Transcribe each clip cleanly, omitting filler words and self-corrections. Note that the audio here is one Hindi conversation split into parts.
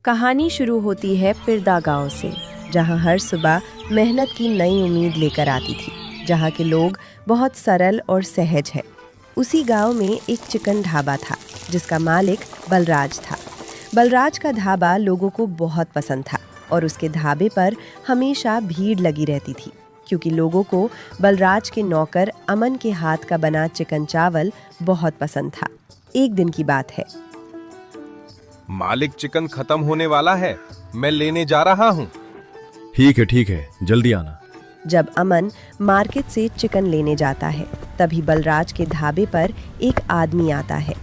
कहानी शुरू होती है पिरदा गांव से, जहां हर सुबह मेहनत की नई उम्मीद लेकर आती थी, जहां के लोग बहुत सरल और सहज हैं। उसी गांव में एक चिकन ढाबा था जिसका मालिक बलराज था। बलराज का ढाबा लोगों को बहुत पसंद था और उसके ढाबे पर हमेशा भीड़ लगी रहती थी, क्योंकि लोगों को बलराज के नौकर अमन के हाथ का बना चिकन चावल बहुत पसंद था। एक दिन की बात है। मालिक, चिकन खत्म होने वाला है, मैं लेने जा रहा हूँ। ठीक है, जल्दी आना। जब अमन मार्केट से चिकन लेने जाता है, तभी बलराज के ढाबे पर एक आदमी आता है।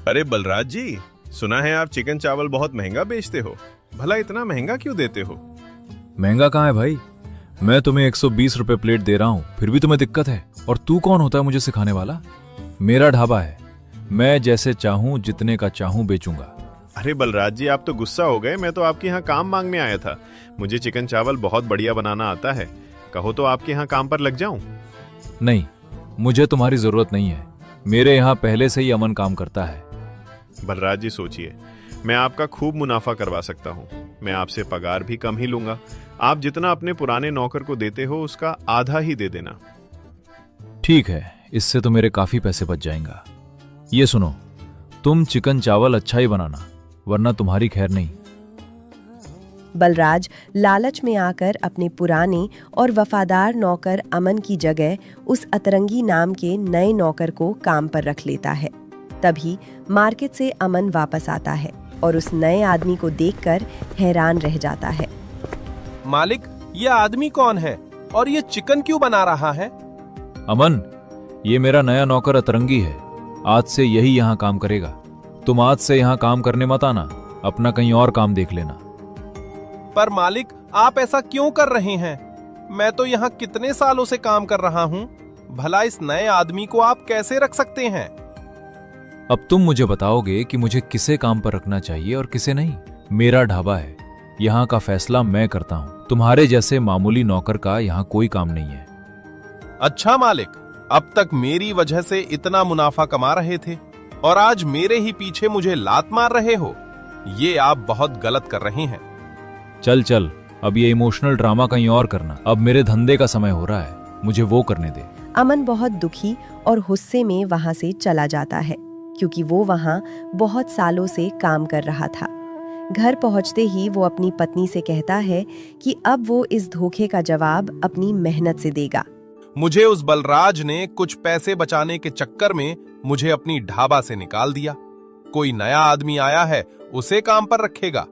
अरे बलराज जी, सुना है आप चिकन चावल बहुत महंगा बेचते हो। भला इतना महंगा क्यों देते हो? महंगा कहाँ है भाई? मैं तुम्हें 120 रुपए प्लेट दे रहा हूँ, फिर भी तुम्हें दिक्कत है। और तू कौन होता है मुझे सिखाने वाला? मेरा ढाबा है, मैं जैसे चाहूँ जितने का चाहूँ बेचूंगा। अरे बलराज जी, आप तो गुस्सा हो गए। मैं तो आपके यहाँ काम मांगने आया था। मुझे चिकन चावल बहुत बढ़िया बनाना आता है। कहो तो आपके यहाँ काम पर लग जाऊं? नहीं, मुझे तुम्हारी जरूरत नहीं है। मेरे यहाँ पहले से ही अमन काम करता है। बलराज जी सोचिए, मैं आपका खूब मुनाफा करवा सकता हूँ। मैं आपसे पगार भी कम ही लूंगा। आप जितना अपने पुराने नौकर को देते हो उसका आधा ही दे देना। ठीक है, इससे तो मेरे काफी पैसे बच जाएंगा। ये सुनो, तुम चिकन चावल अच्छा ही बनाना, वरना तुम्हारी खैर नहीं। बलराज लालच में आकर अपने पुराने और वफादार नौकर अमन की जगह उस अतरंगी नाम के नए नौकर को काम पर रख लेता है। तभी मार्केट से अमन वापस आता है और उस नए आदमी को देखकर हैरान रह जाता है। मालिक, ये आदमी कौन है और ये चिकन क्यों बना रहा है? अमन, ये मेरा नया नौकर अतरंगी है। आज से यही यहाँ काम करेगा। तुम आज से यहाँ काम करने मत आना, अपना कहीं और काम देख लेना। पर मालिक, आप ऐसा क्यों कर रहे हैं? मैं तो यहाँ कितने सालों से काम कर रहा हूँ। भला इस नए आदमी को आप कैसे रख सकते हैं? अब तुम मुझे बताओगे कि मुझे किसे काम पर रखना चाहिए और किसे नहीं। मेरा ढाबा है, यहाँ का फैसला मैं करता हूँ। तुम्हारे जैसे मामूली नौकर का यहाँ कोई काम नहीं है। अच्छा मालिक, अब तक मेरी वजह से इतना मुनाफा कमा रहे थे और आज मेरे ही पीछे मुझे लात मार रहे हो। ये आप बहुत गलत कर रहे हैं। चल, अब ये इमोशनल ड्रामा कहीं और करना। अब मेरे धंधे का समय हो रहा है, मुझे वो करने दे। अमन बहुत दुखी और गुस्से में वहां से चला जाता है, क्योंकि वो वहां बहुत सालों से काम कर रहा था। घर पहुंचते ही वो अपनी पत्नी से कहता है कि अब वो इस धोखे का जवाब अपनी मेहनत से देगा। मुझे उस बलराज ने कुछ पैसे बचाने के चक्कर में मुझे अपनी ढाबा से निकाल दिया। कोई नया आदमी आया है, उसे काम पर रखेगा।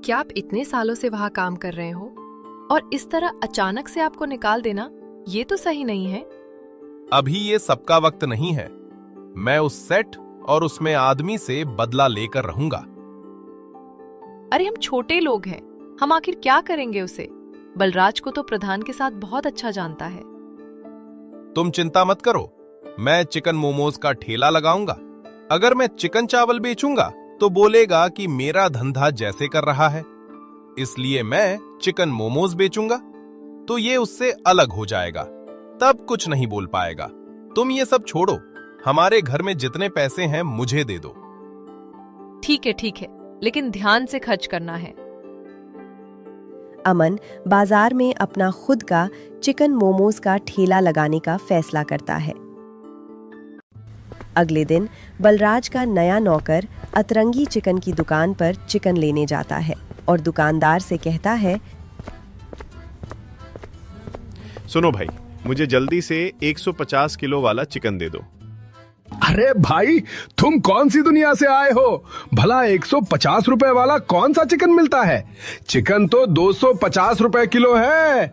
क्या आप इतने सालों से वहाँ काम कर रहे हो और इस तरह अचानक से आपको निकाल देना, ये तो सही नहीं है। अभी ये सबका वक्त नहीं है। मैं उस सेट और उसमें आदमी से बदला लेकर रहूंगा। अरे हम छोटे लोग हैं, हम आखिर क्या करेंगे उसे? बलराज को तो प्रधान के साथ बहुत अच्छा जानता है। तुम चिंता मत करो, मैं चिकन मोमोज का ठेला लगाऊंगा। अगर मैं चिकन चावल बेचूंगा तो बोलेगा कि मेरा धंधा जैसे कर रहा है, इसलिए मैं चिकन मोमोज बेचूंगा, तो ये उससे अलग हो जाएगा। तब कुछ नहीं बोल पाएगा। तुम ये सब छोड़ो, हमारे घर में जितने पैसे हैं मुझे दे दो। ठीक है, लेकिन ध्यान से खर्च करना है। अमन बाजार में अपना खुद का चिकन मोमोज का ठेला लगाने का फैसला करता है। अगले दिन बलराज का नया नौकर अतरंगी चिकन की दुकान पर चिकन लेने जाता है और दुकानदार से कहता है, सुनो भाई, मुझे जल्दी से 150 किलो वाला चिकन दे दो। अरे भाई, तुम कौन सी दुनिया से आए हो? भला 150 रुपए वाला कौन सा चिकन मिलता है? चिकन तो 250 रुपए किलो है।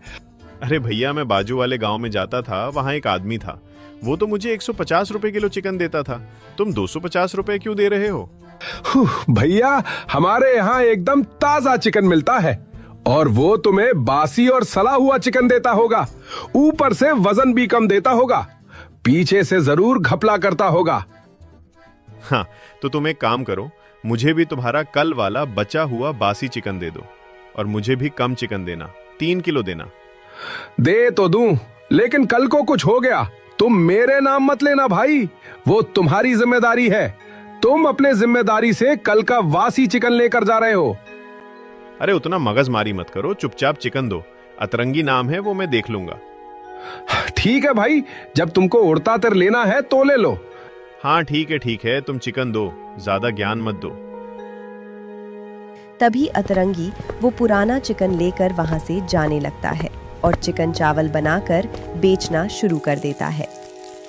अरे भैया, मैं बाजू वाले गांव में जाता था, वहां एक आदमी था, वो तो मुझे 150 रुपए किलो चिकन देता था। तुम 250 रुपए क्यों दे रहे हो? भैया, हमारे यहाँ एकदम ताजा चिकन मिलता है और वो तुम्हें बासी और सड़ा हुआ चिकन देता होगा। ऊपर से वजन भी कम देता होगा, पीछे से जरूर घपला करता होगा। हाँ, तो तुम एक काम करो, मुझे भी तुम्हारा कल वाला बचा हुआ बासी चिकन दे दो और मुझे भी कम चिकन देना, 3 किलो देना। दे तो दूं, लेकिन कल को कुछ हो गया तुम मेरे नाम मत लेना भाई, वो तुम्हारी जिम्मेदारी है। तुम अपने जिम्मेदारी से कल का वासी चिकन लेकर जा रहे हो। अरे उतना मगजमारी मत करो, चुपचाप चिकन दो। अतरंगी नाम है, वो मैं देख लूंगा। ठीक है भाई, जब तुमको उड़ता तिर लेना है तो ले लो। हाँ ठीक है, तुम चिकन दो, ज्यादा ज्ञान मत दो। तभी अतरंगी वो पुराना चिकन लेकर वहां से जाने लगता है और चिकन चावल बनाकर बेचना शुरू कर देता है।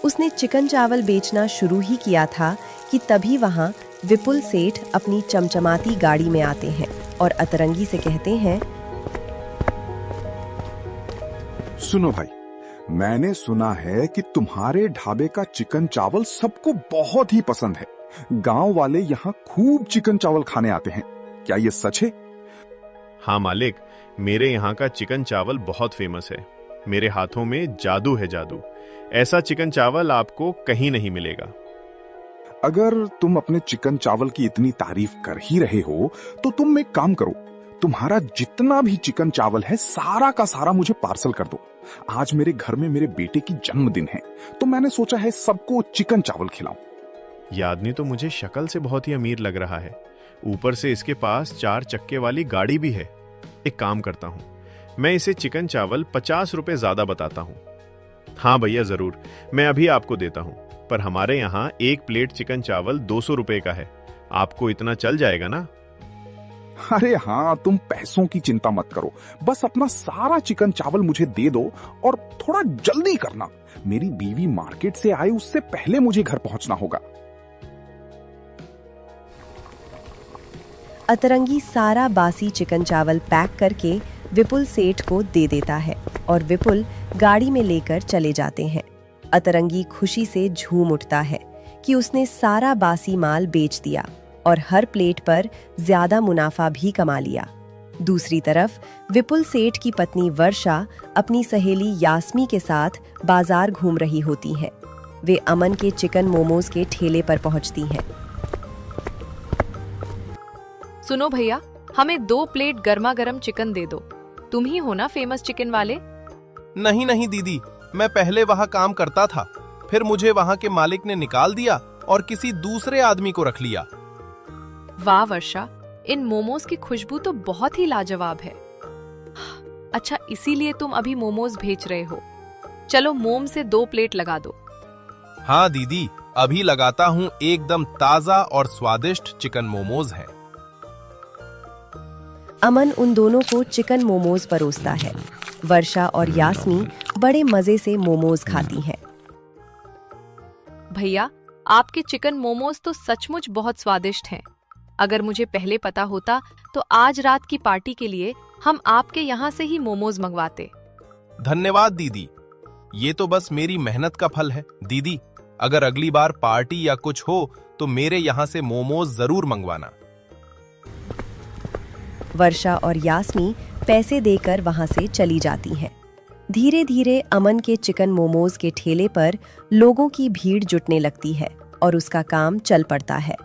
उसने चिकन चावल बेचना शुरू ही किया था कि तभी वहां विपुल सेठ अपनी चमचमाती गाड़ी में आते हैं और अतरंगी से कहते हैं, सुनो भाई, मैंने सुना है कि तुम्हारे ढाबे का चिकन चावल सबको बहुत ही पसंद है। गांव वाले यहाँ खूब चिकन चावल खाने आते हैं, क्या ये सच है? हाँ मालिक, मेरे यहाँ का चिकन चावल बहुत फेमस है। मेरे हाथों में जादू है, जादू। ऐसा चिकन चावल आपको कहीं नहीं मिलेगा। अगर तुम अपने चिकन चावल की इतनी तारीफ कर ही रहे हो तो तुम एक काम करो, तुम्हारा जितना भी चिकन चावल है सारा का सारा मुझे पार्सल कर दो। आज मेरे घर में मेरे बेटे की जन्मदिन है, तो मैंने सोचा है सबको चिकन चावल खिलाऊं। यह आदमी तो मुझे शक्ल से बहुत ही अमीर लग रहा है, ऊपर से इसके पास 4 चक्के वाली गाड़ी भी है। एक काम करता हूँ, मैं इसे चिकन चावल 50 रुपए ज्यादा बताता हूँ। हाँ भैया जरूर, मैं अभी आपको देता हूँ, पर हमारे यहाँ 1 प्लेट चिकन चावल 200 रुपए का है। आपको इतना चल जाएगा ना? अरे हाँ, तुम पैसों की चिंता मत करो, बस अपना सारा चिकन चावल मुझे दे दो और थोड़ा जल्दी करना। मेरी बीवी मार्केट से आए उससे पहले मुझे घर पहुंचना होगा। अतरंगी सारा बासी चिकन चावल पैक करके विपुल सेठ को दे देता है और विपुल गाड़ी में लेकर चले जाते हैं। अतरंगी खुशी से झूम उठता है कि उसने सारा बासी माल बेच दिया और हर प्लेट पर ज्यादा मुनाफा भी कमा लिया। दूसरी तरफ विपुल सेठ की पत्नी वर्षा अपनी सहेली यास्मी के साथ बाजार घूम रही होती है। वे अमन के चिकन मोमोज के ठेले पर पहुंचती हैं। सुनो भैया, हमें 2 प्लेट गर्मा गर्म चिकन दे दो। तुम ही हो ना फेमस चिकन वाले? नहीं नहीं दीदी, मैं पहले वहाँ काम करता था, फिर मुझे वहाँ के मालिक ने निकाल दिया और किसी दूसरे आदमी को रख लिया। वाह वर्षा, इन मोमोज की खुशबू तो बहुत ही लाजवाब है। अच्छा, इसीलिए तुम अभी मोमोज भेज रहे हो। चलो मोम से 2 प्लेट लगा दो। हाँ दीदी, अभी लगाता हूँ। एकदम ताजा और स्वादिष्ट चिकन मोमोज है। अमन उन दोनों को चिकन मोमोज परोसता है। वर्षा और यास्मी बड़े मजे से मोमोज खाती हैं। भैया, आपके चिकन मोमोज तो सचमुच बहुत स्वादिष्ट हैं। अगर मुझे पहले पता होता तो आज रात की पार्टी के लिए हम आपके यहाँ से ही मोमोज मंगवाते। धन्यवाद दीदी, ये तो बस मेरी मेहनत का फल है। दीदी, अगर अगली बार पार्टी या कुछ हो तो मेरे यहाँ से मोमोज जरूर मंगवाना। वर्षा और यास्मी पैसे देकर वहां से चली जाती हैं। धीरे धीरे अमन के चिकन मोमोज के ठेले पर लोगों की भीड़ जुटने लगती है और उसका काम चल पड़ता है।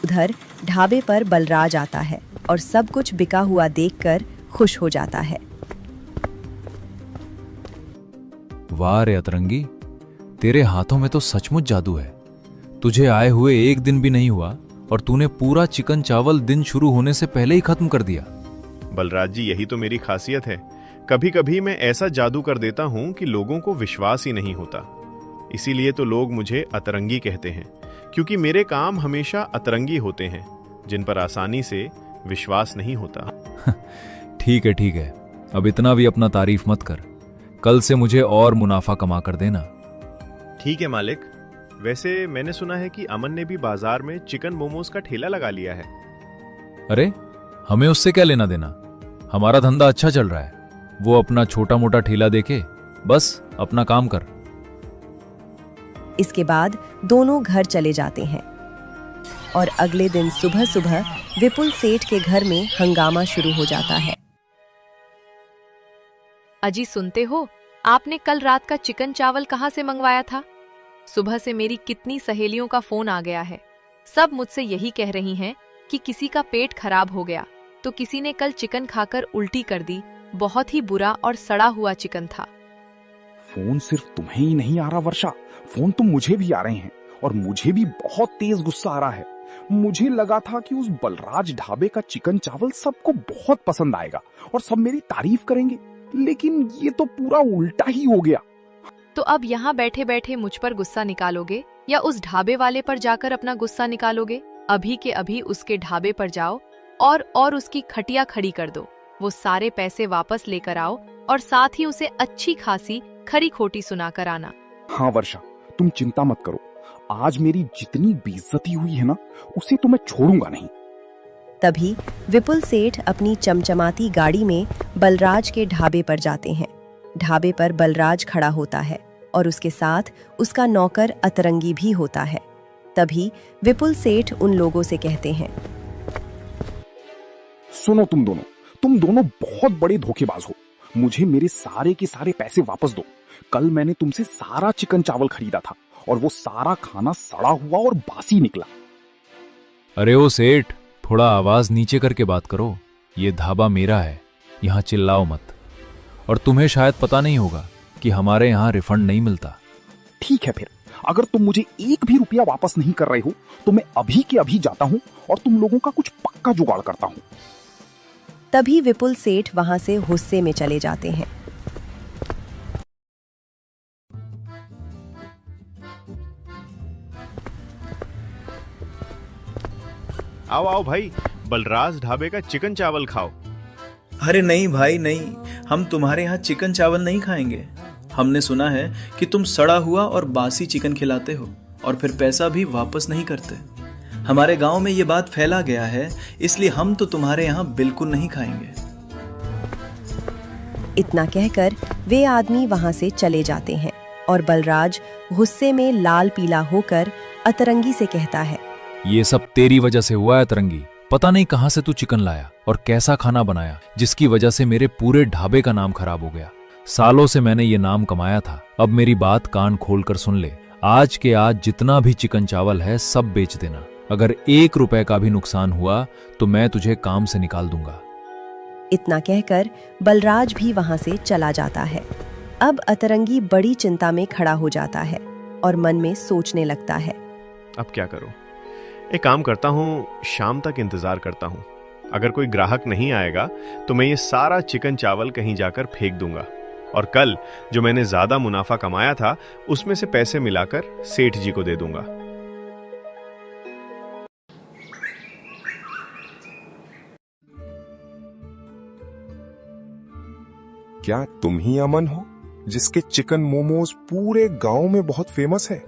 उधर ढाबे पर बलराज आता है और सब कुछ बिका हुआ देखकर खुश हो जाता है। वाह रे अतरंगी, तेरे हाथों में तो सचमुच जादू है। तुझे आए हुए 1 दिन भी नहीं हुआ और तूने पूरा चिकन चावल दिन शुरू होने से पहले ही खत्म कर दिया। बलराज जी, यही तो मेरी खासियत है। कभी कभी मैं ऐसा जादू कर देता हूँ कि लोगों को विश्वास ही नहीं होता। इसीलिए तो लोग मुझे अतरंगी कहते हैं, क्योंकि मेरे काम हमेशा अतरंगी होते हैं, जिन पर आसानी से विश्वास नहीं होता। ठीक है, अब इतना भी अपना तारीफ मत कर। कल से मुझे और मुनाफा कमा कर देना। ठीक है मालिक। वैसे मैंने सुना है कि अमन ने भी बाजार में चिकन मोमोज का ठेला लगा लिया है। अरे, हमें उससे क्या लेना देना? हमारा धंधा अच्छा चल रहा है। वो अपना छोटा मोटा ठेला देखे, बस अपना काम कर। इसके बाद दोनों घर चले जाते हैं और अगले दिन सुबह सुबह विपुल सेठ के घर में हंगामा शुरू हो जाता है। अजी सुनते हो, आपने कल रात का चिकन चावल कहाँ से मंगवाया था? सुबह से मेरी कितनी सहेलियों का फोन आ गया है। सब मुझसे यही कह रही हैं कि किसी का पेट खराब हो गया, तो किसी ने कल चिकन खाकर उल्टी कर दी। बहुत ही बुरा और सड़ा हुआ चिकन था। फोन सिर्फ तुम्हें ही नहीं आ रहा वर्षा, फोन तो मुझे भी आ रहे हैं और मुझे भी बहुत तेज गुस्सा आ रहा है। मुझे लगा था कि उस बलराज ढाबे का चिकन चावल सबको बहुत पसंद आएगा और सब मेरी तारीफ करेंगे, लेकिन ये तो पूरा उल्टा ही हो गया। तो अब यहाँ बैठे बैठे मुझ पर गुस्सा निकालोगे या उस ढाबे वाले पर जाकर अपना गुस्सा निकालोगे? अभी के अभी उसके ढाबे पर जाओ और उसकी खटिया खड़ी कर दो। वो सारे पैसे वापस लेकर आओ और साथ ही उसे अच्छी खासी खरी खोटी सुनाकर आना। हाँ वर्षा, तुम चिंता मत करो, आज मेरी जितनी बेइज्जती हुई है ना, उसे तो मैं छोड़ूंगा नहीं। तभी विपुल सेठ अपनी चमचमाती गाड़ी में बलराज के ढाबे पर जाते हैं। ढाबे पर बलराज खड़ा होता है और उसके साथ उसका नौकर अतरंगी भी होता है। तभी विपुल सेठ उन लोगों से कहते हैं, सुनो तुम दोनों बहुत बड़े धोखेबाज हो। मुझे मेरे सारे के सारे पैसे वापस दो। कल मैंने तुमसे सारा चिकन चावल खरीदा था और वो सारा खाना सड़ा हुआ और बासी निकला। अरे ओ सेठ, थोड़ा आवाज नीचे करके बात करो। ये ढाबा मेरा है, यहाँ चिल्लाओ मत। और तुम्हें शायद पता नहीं होगा कि हमारे यहाँ रिफंड नहीं मिलता। ठीक है, फिर अगर तुम मुझे एक भी रुपया वापस नहीं कर रहे हो तो मैं अभी के अभी जाता हूँ और तुम लोगों का कुछ पक्का जुगाड़ करता हूँ। तभी विपुल सेठ वहां से गुस्से में चले जाते हैं। आओ आओ भाई, बलराज ढाबे का चिकन चावल खाओ। अरे नहीं भाई नहीं, हम तुम्हारे यहाँ चिकन चावल नहीं खाएंगे। हमने सुना है कि तुम सड़ा हुआ और बासी चिकन खिलाते हो और फिर पैसा भी वापस नहीं करते। हमारे गांव में ये बात फैला गया है, इसलिए हम तो तुम्हारे यहाँ बिल्कुल नहीं खाएंगे। इतना कहकर वे आदमी वहां से चले जाते हैं और बलराज गुस्से में लाल पीला होकर अतरंगी से कहता है, ये सब तेरी वजह से हुआ है तरंगी। पता नहीं कहां से तू चिकन लाया और कैसा खाना बनाया, जिसकी वजह से मेरे पूरे ढाबे का नाम खराब हो गया। सालों से मैंने ये नाम कमाया था। अब मेरी बात कान खोलकर सुन ले। आज के आज जितना भी चिकन चावल है सब बेच देना। अगर 1 रुपए का भी नुकसान हुआ तो मैं तुझे काम से निकाल दूंगा। इतना कहकर बलराज भी वहां से चला जाता है। अब अतरंगी बड़ी चिंता में खड़ा हो जाता है और मन में सोचने लगता है, अब क्या करूं? एक काम करता हूं, शाम तक इंतजार करता हूं। अगर कोई ग्राहक नहीं आएगा तो मैं ये सारा चिकन चावल कहीं जाकर फेंक दूंगा और कल जो मैंने ज्यादा मुनाफा कमाया था उसमें से पैसे मिलाकर सेठ जी को दे दूंगा। क्या तुम ही अमन हो जिसके चिकन मोमोज पूरे गांव में बहुत फेमस है?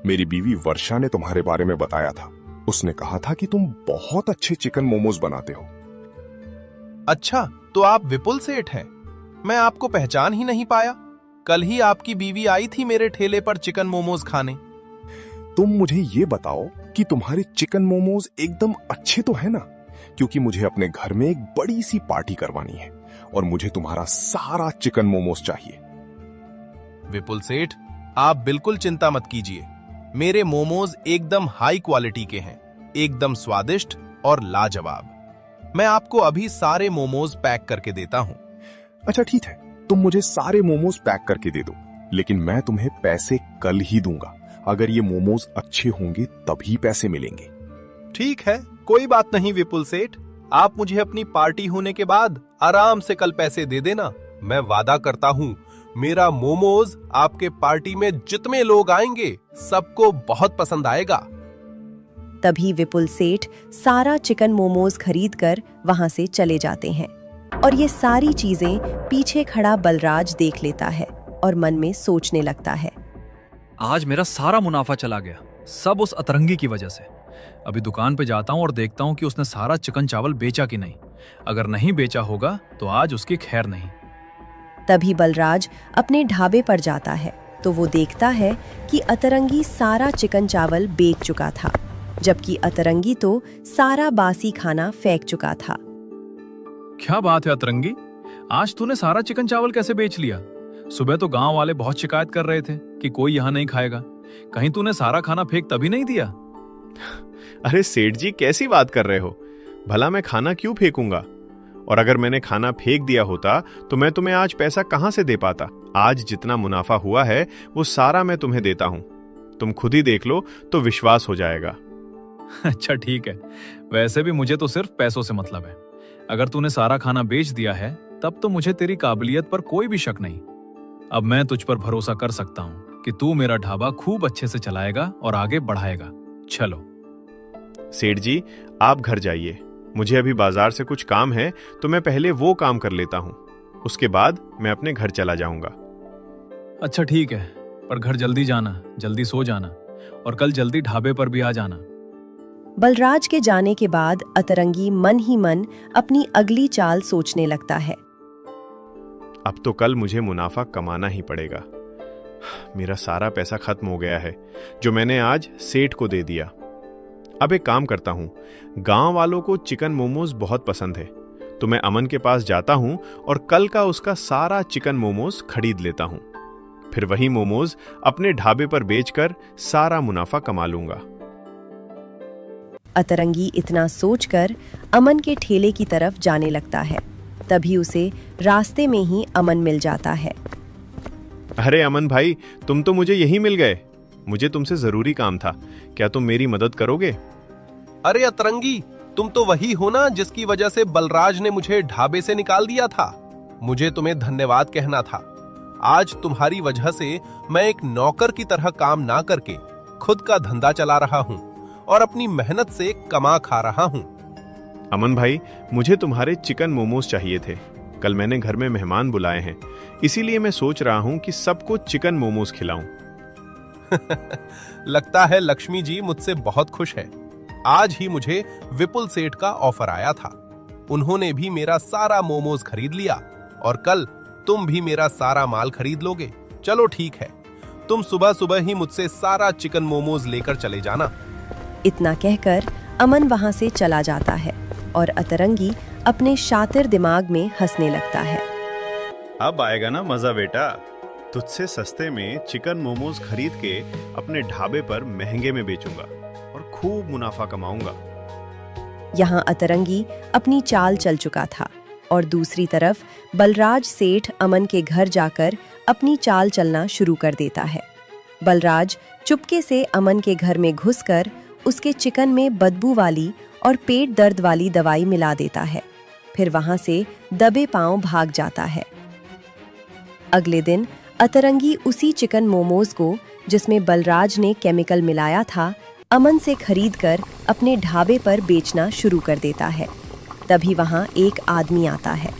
मेरी बीवी वर्षा ने तुम्हारे बारे में बताया था। उसने कहा था कि तुम बहुत अच्छे चिकन मोमोज बनाते हो। अच्छा, तो आप विपुल सेठ हैं? मैं आपको पहचान ही नहीं पाया। कल ही आपकी बीवी आई थी मेरे ठेले पर चिकन मोमोज खाने। तुम मुझे ये बताओ कि तुम्हारे चिकन मोमोज एकदम अच्छे तो है ना? क्योंकि मुझे अपने घर में एक बड़ी सी पार्टी करवानी है और मुझे तुम्हारा सारा चिकन मोमोज चाहिए। विपुल सेठ, आप बिल्कुल चिंता मत कीजिए। मेरे मोमोज एकदम हाई क्वालिटी के हैं, एकदम स्वादिष्ट और लाजवाब। मैं आपको अभी सारे मोमोज पैक करके देता हूं। अच्छा ठीक है, तुम मुझे सारे मोमोज पैक करके दे दो, लेकिन मैं तुम्हें पैसे कल ही दूंगा। अगर ये मोमोज अच्छे होंगे तभी पैसे मिलेंगे। ठीक है, कोई बात नहीं विपुल सेठ। आप मुझे अपनी पार्टी होने के बाद आराम से कल पैसे दे देना। मैं वादा करता हूँ मेरा मोमोज आपके पार्टी में जितने लोग आएंगे सबको बहुत पसंद आएगा। तभी विपुल सेठ सारा चिकन मोमोज खरीदकर वहां से चले जाते हैं और ये सारी चीजें पीछे खड़ा बलराज देख लेता है और मन में सोचने लगता है, आज मेरा सारा मुनाफा चला गया, सब उस अतरंगी की वजह से। अभी दुकान पे जाता हूँ और देखता हूँ कि उसने सारा चिकन चावल बेचा कि नहीं। अगर नहीं बेचा होगा तो आज उसकी खैर नहीं। तभी बलराज अपने ढाबे पर जाता है तो वो देखता है कि अतरंगी सारा चिकन चावल बेच चुका था, जबकि अतरंगी तो सारा बासी खाना फेंक चुका था। क्या बात है अतरंगी, आज तूने सारा चिकन चावल कैसे बेच लिया? सुबह तो गांव वाले बहुत शिकायत कर रहे थे कि कोई यहाँ नहीं खाएगा। कहीं तूने सारा खाना फेंक तभी नहीं दिया? अरे सेठ जी, कैसी बात कर रहे हो? भला मैं खाना क्यों फेंकूंगा? और अगर मैंने खाना फेंक दिया होता तो मैं तुम्हें आज पैसा कहां से दे पाता। आज जितना मुनाफा हुआ है वो सारा मैं तुम्हें देता हूं। तुम खुद ही देख लो तो विश्वास हो जाएगा। अच्छा ठीक है, वैसे भी मुझे तो सिर्फ पैसों से मतलब है। अगर तूने सारा खाना बेच दिया है तब तो मुझे तेरी काबिलियत पर कोई भी शक नहीं। अब मैं तुझ पर भरोसा कर सकता हूँ कि तू मेरा ढाबा खूब अच्छे से चलाएगा और आगे बढ़ाएगा। चलो। सेठ जी, आप घर जाइए। मुझे अभी बाजार से कुछ काम है तो मैं पहले वो काम कर लेता हूँ, उसके बाद मैं अपने घर चला जाऊंगा। अच्छा ठीक है, पर घर जल्दी जाना, जल्दी सो जाना और कल जल्दी ढाबे पर भी आ जाना। बलराज के जाने के बाद अतरंगी मन ही मन अपनी अगली चाल सोचने लगता है। अब तो कल मुझे मुनाफा कमाना ही पड़ेगा। मेरा सारा पैसा खत्म हो गया है जो मैंने आज सेठ को दे दिया। अब एक काम करता हूँ, गांव वालों को चिकन मोमोज बहुत पसंद है तो मैं अमन के पास जाता हूँ और कल का उसका सारा चिकन मोमोज खरीद लेता हूँ। फिर वही मोमोज अपने ढाबे पर बेचकर सारा मुनाफा कमा लूंगा। अतरंगी इतना सोचकर अमन के ठेले की तरफ जाने लगता है। तभी उसे रास्ते में ही अमन मिल जाता है। अरे अमन भाई, तुम तो मुझे यहीं मिल गए। मुझे तुमसे जरूरी काम था, क्या तुम मेरी मदद करोगे? अरे अतरंगी, तुम तो वही हो ना जिसकी वजह से बलराज ने मुझे ढाबे से निकाल दिया था। मुझे तुम्हें धन्यवाद कहना था। आज तुम्हारी वजह से मैं एक नौकर की तरह काम ना करके खुद का धंधा चला रहा हूँ और अपनी मेहनत से कमा खा रहा हूँ। अमन भाई, मुझे तुम्हारे चिकन मोमोज चाहिए थे। कल मैंने घर में मेहमान बुलाए हैं, इसीलिए मैं सोच रहा हूँ कि सबको चिकन मोमोज खिलाऊं। लगता है लक्ष्मी जी मुझसे बहुत खुश है। आज ही मुझे विपुल सेठ का ऑफर आया था। उन्होंने भी मेरा सारा मोमोज खरीद लिया और कल तुम भी मेरा सारा माल खरीद लोगे। चलो ठीक है, तुम सुबह सुबह ही मुझसे सारा चिकन मोमोज लेकर चले जाना। इतना कहकर अमन वहां से चला जाता है और अतरंगी अपने शातिर दिमाग में हंसने लगता है। अब आएगा ना मजा बेटा। तुझसे सस्ते में चिकन मोमोज खरीद के अपने ढाबे पर महंगे में बेचूंगा और खूब मुनाफा कमाऊंगा। यहाँ अतरंगी अपनी चाल चल चुका था और दूसरी तरफ बलराज सेठ अमन के घर जाकर अपनी चाल चलना शुरू कर देता है। बलराज चुपके से अमन के घर में घुसकर उसके चिकन में बदबू वाली और पेट दर्द वाली दवाई मिला देता है। फिर वहां से दबे पांव भाग जाता है। अगले दिन अतरंगी उसी चिकन मोमोज को, जिसमें बलराज ने केमिकल मिलाया था, अमन से खरीदकर अपने ढाबे पर बेचना शुरू कर देता है। तभी वहां एक आदमी आता है।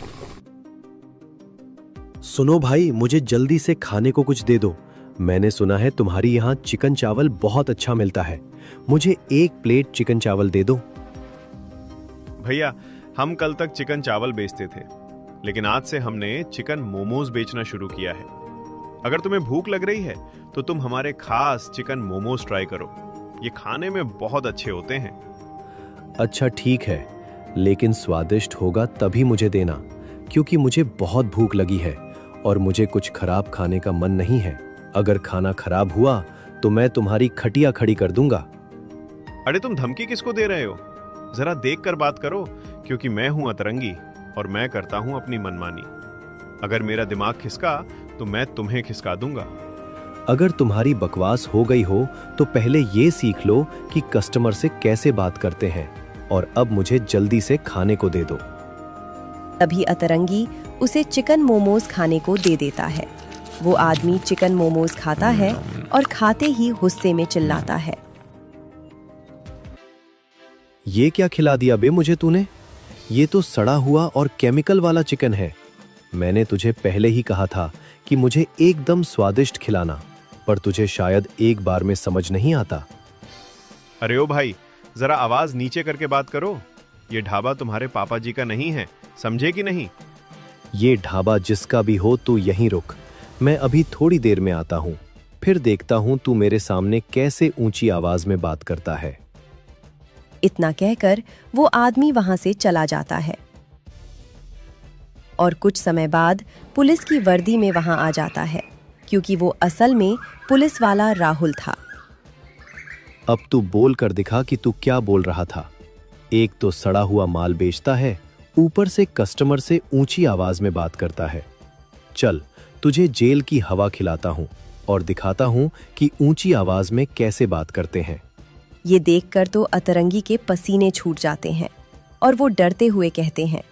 सुनो भाई, मुझे जल्दी से खाने को कुछ दे दो। मैंने सुना है तुम्हारी यहाँ चिकन चावल बहुत अच्छा मिलता है। मुझे 1 प्लेट चिकन चावल दे दो। भैया, हम कल तक चिकन चावल बेचते थे, लेकिन आज से हमने चिकन मोमोज बेचना शुरू किया है। अगर तुम्हें भूख लग रही है तो तुम हमारे खास चिकन मोमोज ट्राई करो। ये खाने में बहुत अच्छे होते हैं। अच्छा ठीक है, लेकिन स्वादिष्ट होगा तभी मुझे देना, क्योंकि मुझे बहुत भूख लगी है और मुझे कुछ खराब खाने का मन नहीं है। अगर खाना खराब हुआ तो मैं तुम्हारी खटिया खड़ी कर दूंगा। अरे तुम धमकी किसको दे रहे हो? जरा देख कर बात करो, क्योंकि मैं हूं अतरंगी और मैं करता हूं अपनी मनमानी। अगर मेरा दिमाग खिसका तो मैं तुम्हें खिसका दूंगा। अगर तुम्हारी बकवास हो गई हो तो पहले ये सीख लो कि कस्टमर से कैसे बात करते हैं, और अब मुझे जल्दी से खाने को दे दो। तभी अतरंगी उसे चिकन मोमोज खाने को दे देता है। वो आदमी चिकन मोमोज खाता है और खाते ही गुस्से में चिल्लाता है। ये क्या खिला दिया बे मुझे तूने? ये तो सड़ा हुआ और केमिकल वाला चिकन है। मैंने तुझे पहले ही कहा था कि मुझे एकदम स्वादिष्ट खिलाना, पर तुझे शायद एक बार में समझ नहीं आता। अरे ओ भाई, जरा आवाज नीचे करके बात करो। ये ढाबा तुम्हारे पापा जी का नहीं है, समझे कि नहीं? ये ढाबा जिसका भी हो तू यहीं रुक, मैं अभी थोड़ी देर में आता हूँ। फिर देखता हूँ तू मेरे सामने कैसे ऊंची आवाज में बात करता है। इतना कहकर वो आदमी वहां से चला जाता है और कुछ समय बाद पुलिस की वर्दी में वहां आ जाता है, क्योंकि वो असल में पुलिस वाला राहुल था। अब तू बोल कर दिखा कि तू क्या बोल रहा था। एक तो सड़ा हुआ माल बेचता है ऊपर से कस्टमर से ऊंची आवाज में बात करता है। चल, तुझे जेल की हवा खिलाता हूं और दिखाता हूं कि ऊंची आवाज में कैसे बात करते हैं। ये देखकर तो अतरंगी के पसीने छूट जाते हैं और वो डरते हुए कहते हैं,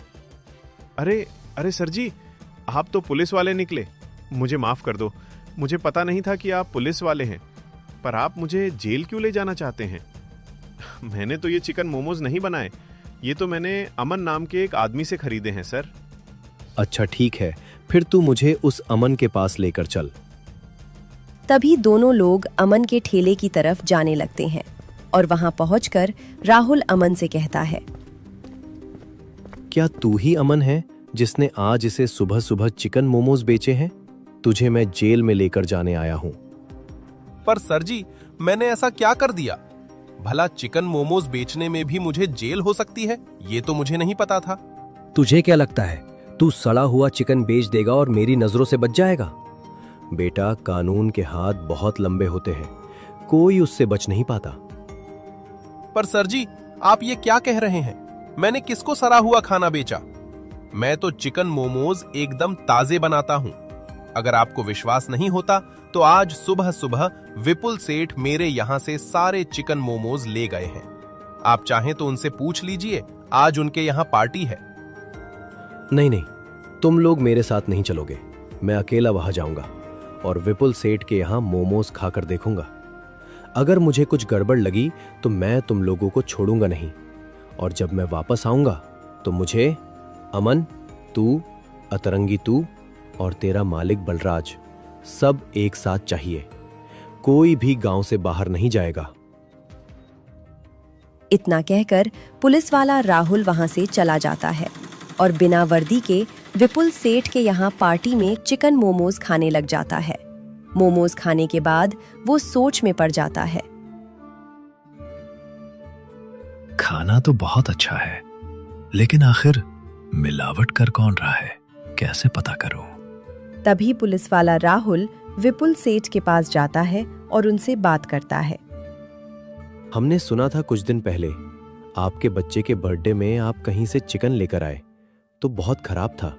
अरे अरे सर जी, आप तो पुलिस वाले निकले। मुझे माफ कर दो, मुझे पता नहीं था कि आप पुलिस वाले हैं। पर आप मुझे जेल क्यों ले जाना चाहते हैं? मैंने तो ये चिकन मोमोज नहीं बनाए, ये तो मैंने अमन नाम के एक आदमी से खरीदे हैं सर। अच्छा ठीक है, फिर तू मुझे उस अमन के पास लेकर चल। तभी दोनों लोग अमन के ठेले की तरफ जाने लगते हैं और वहां पहुंचकर राहुल अमन से कहता है, क्या तू ही अमन है जिसने आज इसे सुबह सुबह चिकन मोमोज बेचे हैं? तुझे मैं जेल में लेकर जाने आया हूं। पर सर जी, मैंने ऐसा क्या कर दिया? भला चिकन मोमोज बेचने में भी मुझे जेल हो सकती है? ये तो मुझे नहीं पता था। तुझे क्या लगता है तू सड़ा हुआ चिकन बेच देगा और मेरी नजरों से बच जाएगा? बेटा, कानून के हाथ बहुत लंबे होते हैं, कोई उससे बच नहीं पाता। पर सर जी, आप ये क्या कह रहे हैं? मैंने किसको सड़ा हुआ खाना बेचा? मैं तो चिकन मोमोज एकदम ताजे बनाता हूं। अगर आपको विश्वास नहीं होता तो आज सुबह सुबह विपुल सेठ मेरे यहां से सारे चिकन मोमोज ले गए हैं। आप चाहें तो उनसे पूछ लीजिए, आज उनके यहां पार्टी है। नहीं नहीं, तुम लोग मेरे साथ नहीं चलोगे। मैं अकेला वहां जाऊंगा और विपुल सेठ के यहां मोमोज खाकर देखूंगा। अगर मुझे कुछ गड़बड़ लगी तो मैं तुम लोगों को छोड़ूंगा नहीं, और जब मैं वापस आऊंगा तो मुझे अमन, तू, अतरंगी तू और तेरा मालिक बलराज सब एक साथ चाहिए। कोई भी गांव से बाहर नहीं जाएगा। इतना कहकर पुलिस वाला राहुल वहां से चला जाता है और बिना वर्दी के विपुल सेठ के यहाँ पार्टी में चिकन मोमोज खाने लग जाता है। मोमोज खाने के बाद वो सोच में पड़ जाता है। खाना तो बहुत अच्छा है, लेकिन आखिर मिलावट कर कौन रहा है, कैसे पता करूं? तभी पुलिस वाला राहुल विपुल सेठ के पास जाता है और उनसे बात करता है। हमने सुना था कुछ दिन पहले आपके बच्चे के बर्थडे में आप कहीं से चिकन लेकर आए, तो बहुत खराब था,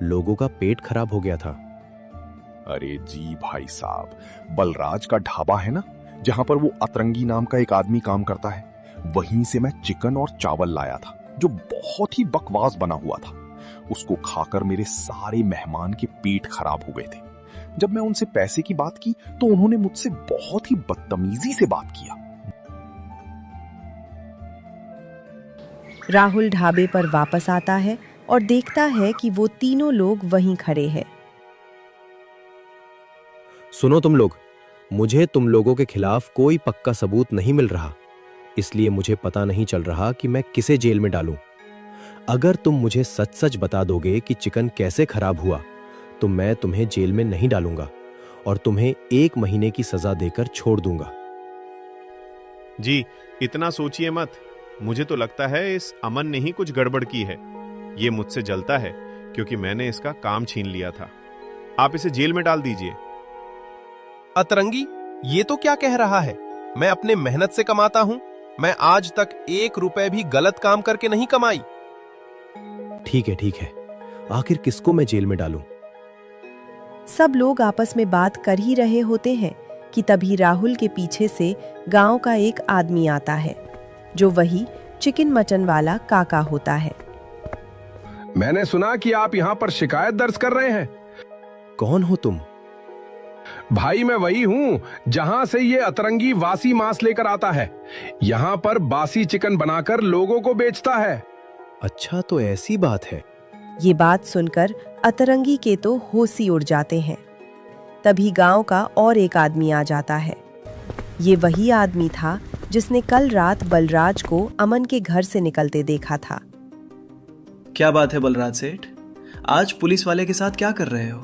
लोगों का पेट खराब हो गया था। अरे जी भाई साहब, बलराज का ढाबा है ना, जहां पर वो अतरंगी नाम का एक आदमी काम करता है, वहीं से मैं चिकन और चावल लाया था जो बहुत ही बकवास बना हुआ था। उसको खाकर मेरे सारे मेहमान के पेट खराब हो गए थे। जब मैं उनसे पैसे की बात की तो उन्होंने मुझसे बहुत ही बदतमीजी से बात किया। राहुल ढाबे पर वापस आता है और देखता है कि वो तीनों लोग वहीं खड़े हैं। सुनो तुम लोग, मुझे तुम लोगों के खिलाफ कोई पक्का सबूत नहीं मिल रहा, इसलिए मुझे पता नहीं चल रहा कि मैं किसे जेल में डालूं। अगर तुम मुझे सच सच बता दोगे कि चिकन कैसे खराब हुआ, तो मैं तुम्हें जेल में नहीं डालूंगा और तुम्हें 1 महीने की सजा देकर छोड़ दूंगा। जी, इतना सोचिए मत। मुझे तो लगता है इस अमन ने ही कुछ गड़बड़ की है। ये मुझसे जलता है क्योंकि मैंने इसका काम छीन लिया था। आप इसे जेल में डाल दीजिए। अतरंगी, ये तो क्या कह रहा है? मैं अपने मेहनत से कमाता हूं। मैं आज तक 1 रुपए भी गलत काम करके नहीं कमाई। ठीक है, आखिर किसको मैं जेल में डालूं? सब लोग आपस में बात कर ही रहे होते हैं कि तभी राहुल के पीछे से गांव का एक आदमी आता है, जो वही चिकन मटन वाला काका होता है। मैंने सुना कि आप यहाँ पर शिकायत दर्ज कर रहे हैं। कौन हो तुम? भाई, मैं वही हूँ जहां से ये अतरंगी वासी मांस लेकर आता है। यहाँ पर बासी चिकन बनाकर लोगों को बेचता है। अच्छा, तो ऐसी बात है। ये बात सुनकर अतरंगी के तो होश ही उड़ जाते हैं। तभी गांव का और एक आदमी आ जाता है। ये वही आदमी था जिसने कल रात बलराज को अमन के घर से निकलते देखा था। क्या बात है बलराज सेठ, आज पुलिस वाले के साथ क्या कर रहे हो?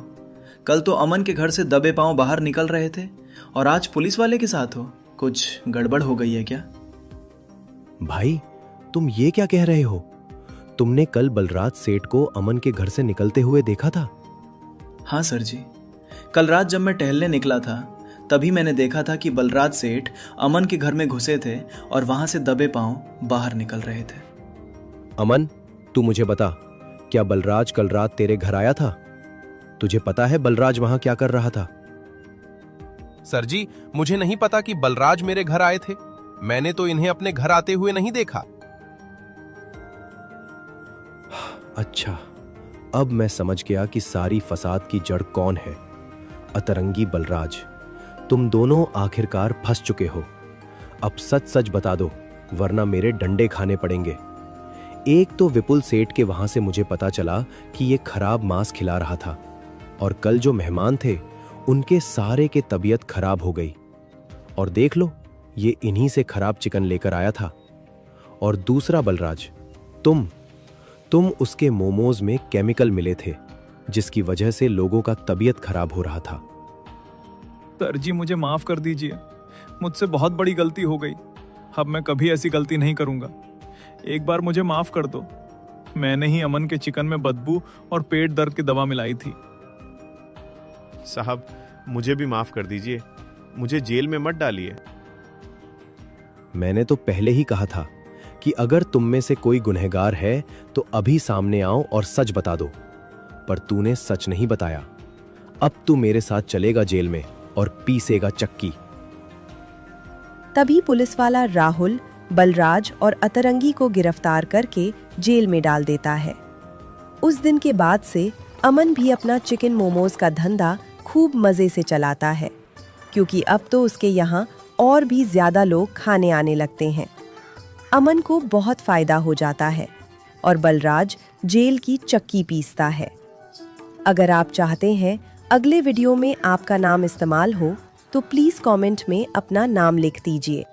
कल तो अमन के घर से दबे पांव बाहर निकल रहे थे और आज पुलिस वाले के साथ हो। कुछ गड़बड़ हो गई है क्या? भाई, तुम ये क्या कह रहे हो? तुमने कल बलराज सेठ को अमन के घर से निकलते हुए देखा था? हाँ सर जी, कल रात जब मैं टहलने निकला था तभी मैंने देखा था कि बलराज सेठ अमन के घर में घुसे थे और वहां से दबे पांव बाहर निकल रहे थे। अमन, तू मुझे बता, क्या बलराज कल रात तेरे घर आया था? तुझे पता है बलराज वहां क्या कर रहा था? सर जी, मुझे नहीं पता कि बलराज मेरे घर आए थे। मैंने तो इन्हें अपने घर आते हुए नहीं देखा। अच्छा, अब मैं समझ गया कि सारी फसाद की जड़ कौन है। अतरंगी बलराज, तुम दोनों आखिरकार फंस चुके हो। अब सच सच बता दो, वरना मेरे डंडे खाने पड़ेंगे। एक तो विपुल सेठ के वहां से मुझे पता चला कि ये खराब मांस खिला रहा था, और कल जो मेहमान थे उनके सारे के तबीयत खराब हो गई, और देख लो ये इन्हीं से खराब चिकन लेकर आया था। और दूसरा बलराज, तुम उसके मोमोज में केमिकल मिले थे, जिसकी वजह से लोगों का तबीयत खराब हो रहा था। सर जी, मुझे माफ कर दीजिए, मुझसे बहुत बड़ी गलती हो गई। अब मैं कभी ऐसी गलती नहीं करूंगा। एक बार मुझे माफ कर दो। मैंने ही अमन के चिकन में बदबू और पेट दर्द की दवा मिलाई थी। साहब, मुझे भी माफ कर दीजिए, मुझे जेल में मत डालिए। मैंने तो पहले ही कहा था कि अगर तुम में से कोई गुनहगार है तो अभी सामने आओ और सच बता दो, पर तूने सच नहीं बताया। अब तू मेरे साथ चलेगा जेल में और पीसेगा चक्की। तभी पुलिस वाला राहुल, बलराज और अतरंगी को गिरफ्तार करके जेल में डाल देता है। उस दिन के बाद से अमन भी अपना चिकन मोमोज का धंधा खूब मजे से चलाता है, क्योंकि अब तो उसके यहाँ और भी ज्यादा लोग खाने आने लगते हैं। अमन को बहुत फायदा हो जाता है और बलराज जेल की चक्की पीसता है। अगर आप चाहते हैं अगले वीडियो में आपका नाम इस्तेमाल हो तो प्लीज कमेंट में अपना नाम लिख दीजिए।